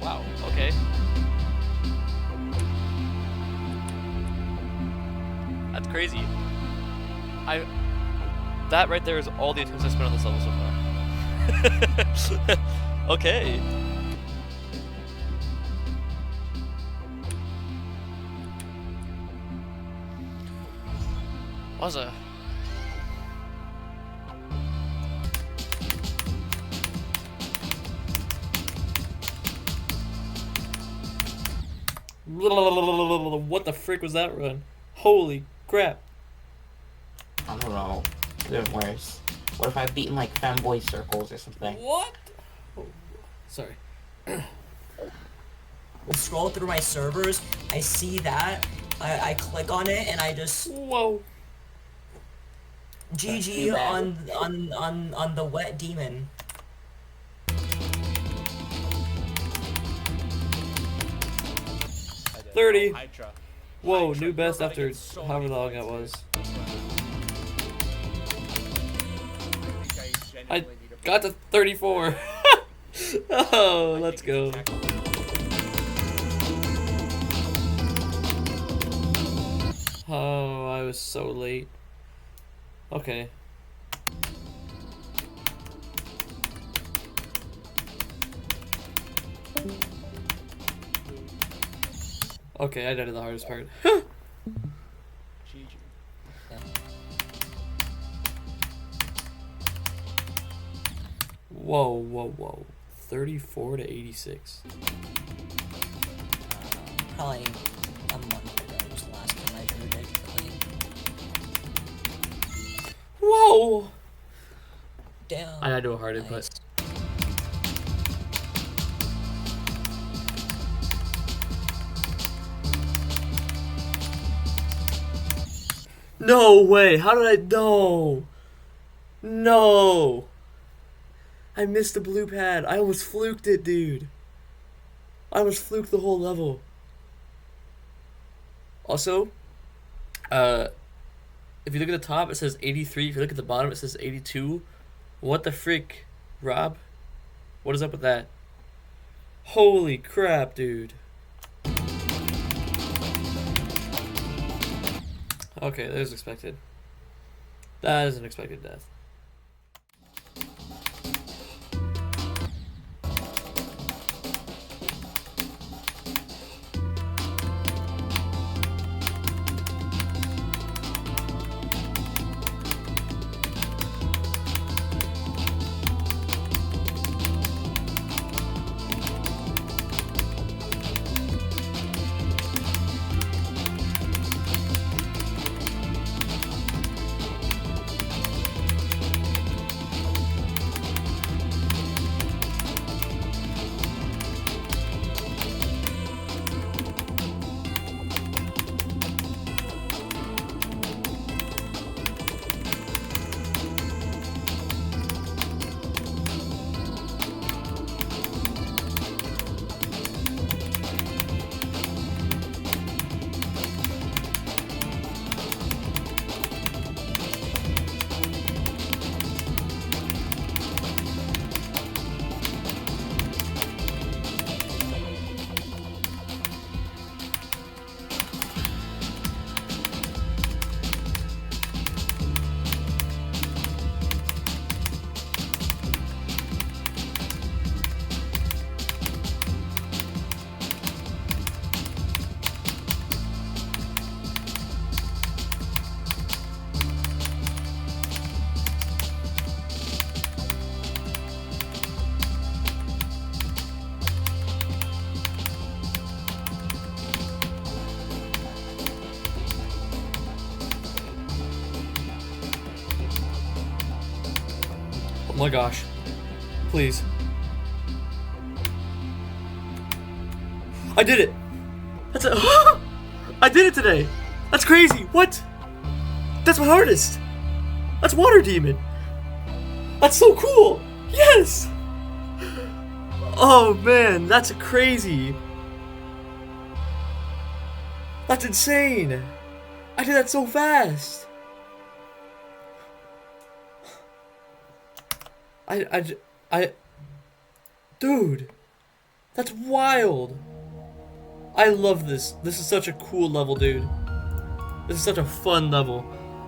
Wow, okay. That's crazy. That right there is all the attempts I spent on this level so far. Okay. Was a What the frick was that run? Holy crap. I don't know. There's worse. What if I've beaten like femboy circles or something? What? Oh, sorry. Scroll through my servers, I see that, I click on it, and I just Whoa. GG on the wet demon. 30. Whoa, new best after however long that was. I got to 34. Oh, let's go. Oh, I was so late. Okay. Okay, I did the hardest part. Whoa, whoa, whoa. 34 to 86. Probably a month ago was the last time I drew it. Whoa! Damn. I had to do a hard input. No way! How did I... No! No! I missed the blue pad. I almost fluked it, dude. I almost fluked the whole level. Also, if you look at the top, it says 83. If you look at the bottom, it says 82. What the frick, Rob? What is up with that? Holy crap, dude. Okay, that was expected. That is an expected death. Oh my gosh. Please. I did it! That's it! I did it today! That's crazy! What? That's my hardest! That's Water Demon! That's so cool! Yes! Oh man, that's crazy! That's insane! I did that so fast! I, dude, That's wild. I love this. This is such a cool level, dude. This is such a fun level.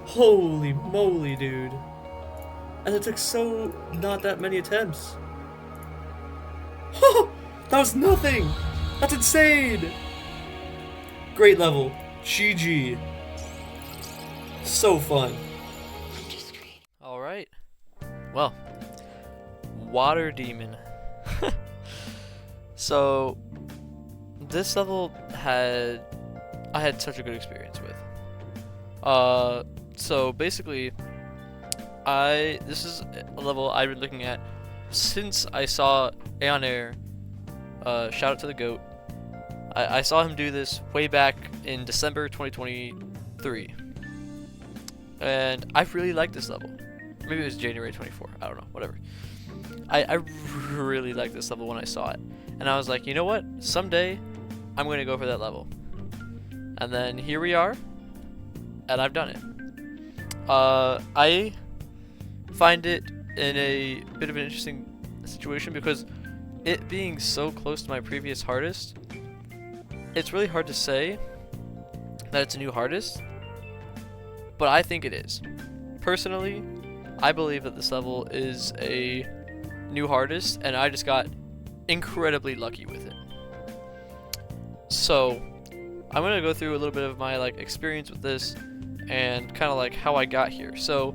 Holy moly, dude. And it took so not that many attempts. That was nothing. That's insane. Great level. GG. So fun. Alright. Well, Water Demon. So, this level I had such a good experience with. So basically, this is a level I've been looking at since I saw AeonAir. Shout out to the GOAT. I saw him do this way back in December 2023. And I really liked this level. Maybe it was January 24. I don't know. Whatever. I really liked this level when I saw it. And I was like, you know what? Someday, I'm going to go for that level. And then here we are. And I've done it. I find it in a bit of an interesting situation because it being so close to my previous hardest, it's really hard to say that it's a new hardest, but I think it is. Personally, I believe that this level is a new hardest, and I just got incredibly lucky with it. So, I'm gonna go through a little bit of my experience with this and kind of how I got here. So,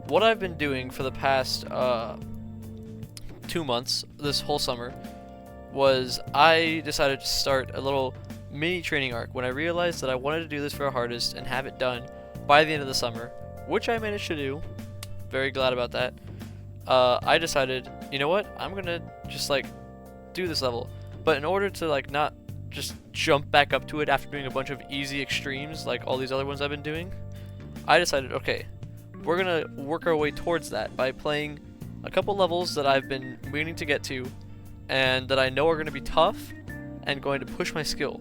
what I've been doing for the past 2 months, this whole summer, was I decided to start a little mini training arc when I realized that I wanted to do this for a hardest and have it done by the end of the summer, which I managed to do. Very glad about that. I decided, you know what, I'm gonna just do this level, but in order to not just jump back up to it after doing a bunch of easy extremes like all these other ones I've been doing, I decided, okay, we're gonna work our way towards that by playing a couple levels that I've been meaning to get to and that I know are gonna be tough and going to push my skill.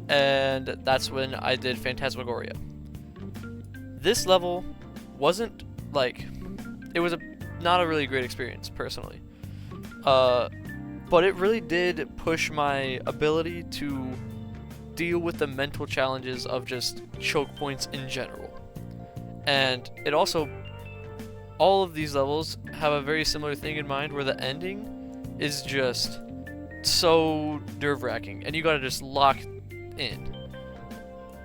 And that's when I did Phantasmagoria. This level wasn't it was not a really great experience personally, but it really did push my ability to deal with the mental challenges of just choke points in general. And it also, all of these levels have a very similar thing in mind where the ending is just so nerve-wracking and you gotta just lock in.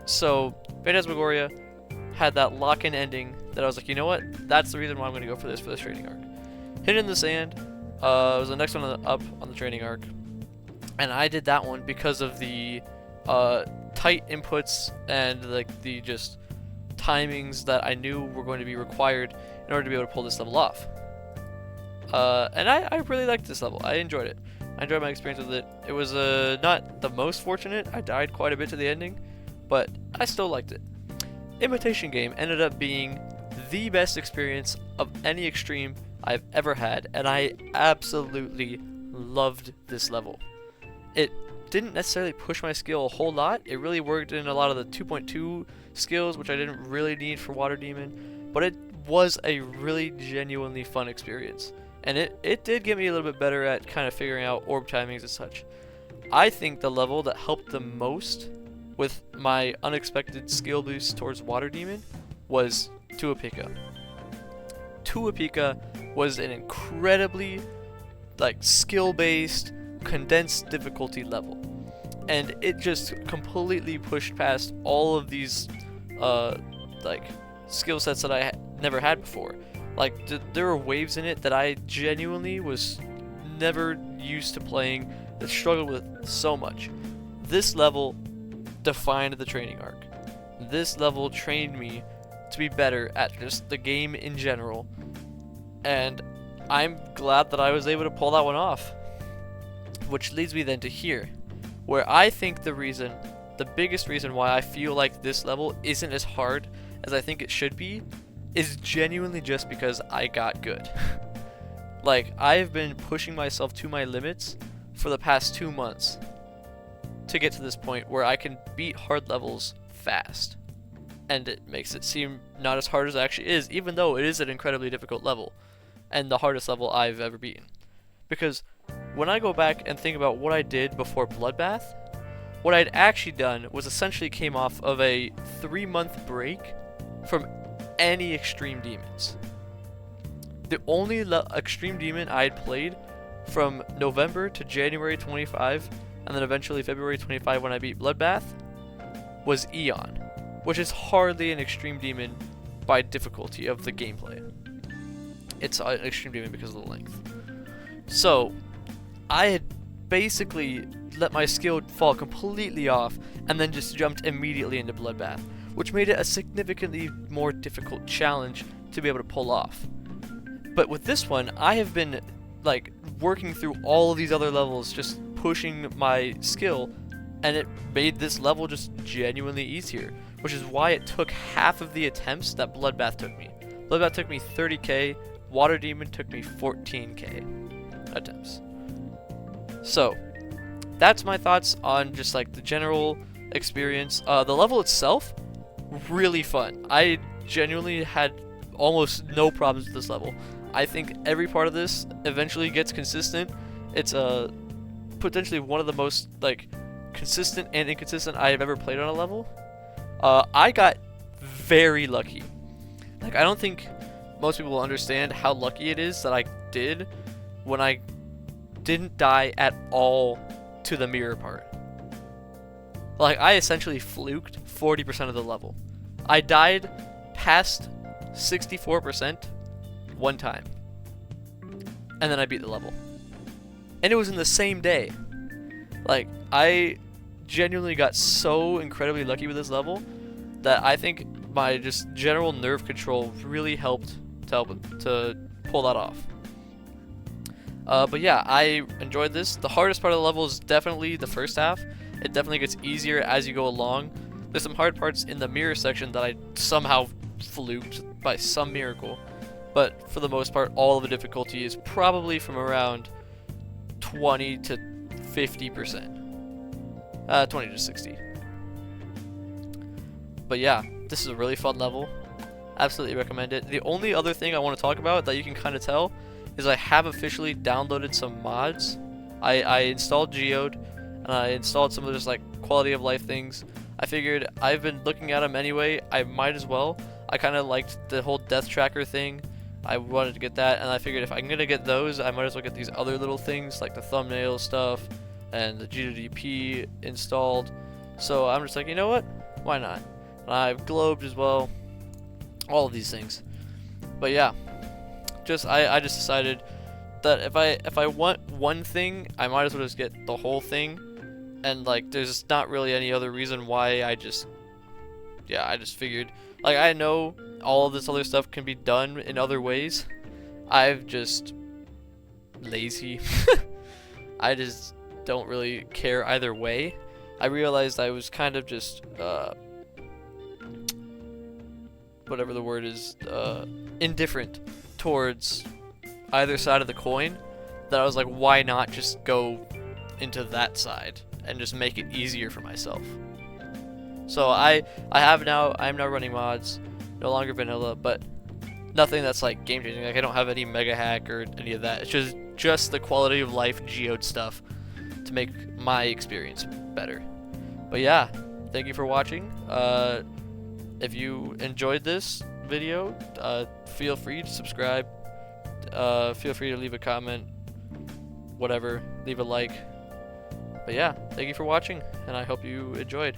So Phantasmagoria had that lock-in ending that I was like, you know what, that's the reason why I'm gonna go for this training arc. Hidden in the Sand was the next one up on the training arc, and I did that one because of the tight inputs and the just timings that I knew were going to be required in order to be able to pull this level off. And I really liked this level. I enjoyed it. I enjoyed my experience with it. It was not the most fortunate. I died quite a bit to the ending, but I still liked it. Imitation Game ended up being the best experience of any extreme I've ever had, and I absolutely loved this level. It didn't necessarily push my skill a whole lot. It really worked in a lot of the 2.2 skills, which I didn't really need for Water Demon, but it was a really genuinely fun experience. And it did get me a little bit better at kind of figuring out orb timings and such. I think the level that helped the most with my unexpected skill boost towards Water Demon was Tuapika. Tuapika was an incredibly skill-based, condensed difficulty level. And it just completely pushed past all of these skill sets that I never had before. There were waves in it that I genuinely was never used to playing, that struggled with so much. This level defined the training arc. This level trained me to be better at just the game in general, and I'm glad that I was able to pull that one off. Which leads me then to here, where I think the biggest reason why I feel like this level isn't as hard as I think it should be is genuinely just because I got good. I've been pushing myself to my limits for the past 2 months to get to this point where I can beat hard levels fast. And it makes it seem not as hard as it actually is, even though it is an incredibly difficult level and the hardest level I've ever beaten. Because when I go back and think about what I did before Bloodbath, what I'd actually done was essentially came off of a 3-month break from any extreme demons. The only extreme demon I had played from November to January 25, and then eventually February 25 when I beat Bloodbath, was Aeon, which is hardly an extreme demon by difficulty of the gameplay. It's an extreme demon because of the length. So, I had basically let my skill fall completely off and then just jumped immediately into Bloodbath, which made it a significantly more difficult challenge to be able to pull off. But with this one, I have been like working through all of these other levels, just pushing my skill, and it made this level just genuinely easier, which is why it took half of the attempts that Bloodbath took me. Bloodbath took me 30k, Water Demon took me 14k attempts. So, that's my thoughts on just like the general experience. The level itself, really fun. I genuinely had almost no problems with this level. I think every part of this eventually gets consistent. It's potentially one of the most like consistent and inconsistent I have ever played on a level. I got very lucky. Like, I don't think most people will understand how lucky it is that I did when I didn't die at all to the mirror part. Like, I essentially fluked 40% of the level. I died past 64% one time, and then I beat the level, and it was in the same day. Like, I genuinely got so incredibly lucky with this level that I think my just general nerve control really helped to pull that off. But yeah, I enjoyed this. The hardest part of the level is definitely the first half. It definitely gets easier as you go along. There's some hard parts in the mirror section that I somehow fluked by some miracle. But for the most part, all of the difficulty is probably from around 20 to 50%. 20 to 60. But yeah, this is a really fun level. Absolutely recommend it. The only other thing I want to talk about that you can kind of tell is I have officially downloaded some mods. I installed Geode, and I installed some of just like quality of life things. I figured I've been looking at them anyway, I might as well. I kind of liked the whole death tracker thing. I wanted to get that, and I figured if I'm gonna get those, I might as well get these other little things like the thumbnail stuff and the GDP installed. So I'm just like, you know what? Why not? And I've globed as well. All of these things. But yeah, I just decided that if I want one thing, I might as well just get the whole thing. And like, there's not really any other reason why. I just figured, like, I know all of this other stuff can be done in other ways. I've just lazy. I just don't really care either way. I realized I was kind of just whatever the word is, indifferent towards either side of the coin, that I was like, why not just go into that side and just make it easier for myself. So I'm now running mods, no longer vanilla, but nothing that's like game changing. Like, I don't have any mega hack or any of that. It's just the quality of life Geode stuff to make my experience better. But yeah, thank you for watching. If you enjoyed this video, feel free to subscribe. Feel free to leave a comment, whatever, leave a like. But yeah, thank you for watching, and I hope you enjoyed.